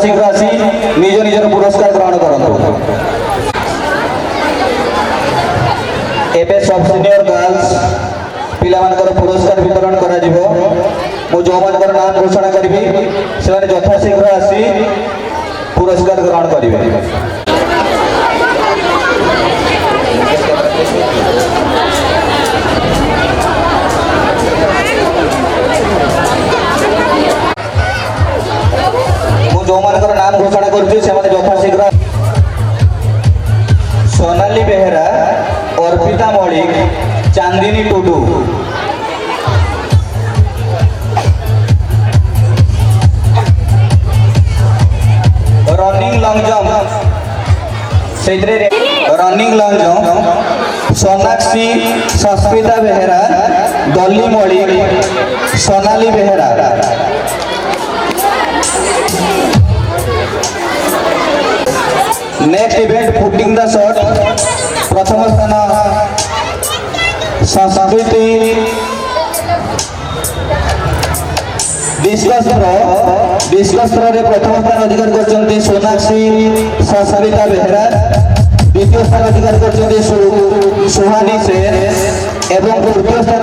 शीघ्र आसी निज निजर पुरस्कार ग्रहण करंतु। एबे सब सीनियर गर्ल्स पिला मानकर पुरस्कार वितरण करा जिवो। मु जो मानकर नाम घोषणा करिबी से यथा शीघ्र आसी पुरस्कार ग्रहण करिवे। जो मानकर नाम घोषणा करुछि से माने यथा शीघ्र Sonali Behera, Arpita Malik, Chandini Tudu. Running long jump running long jump Sonakshi Sanskruta Behera, Dolly Malik, Sonali Behera. Next event putting the shot प्रथम स्थान संस्कृति डिस्कस थ्रो रे प्रथम स्थान अधिकार करछन्ती सोनाक्षी संस्कृता बेहेरा। द्वितीय स्थान अधिकार करछन्ती सुहानी सेन एवं तृतीय स्थान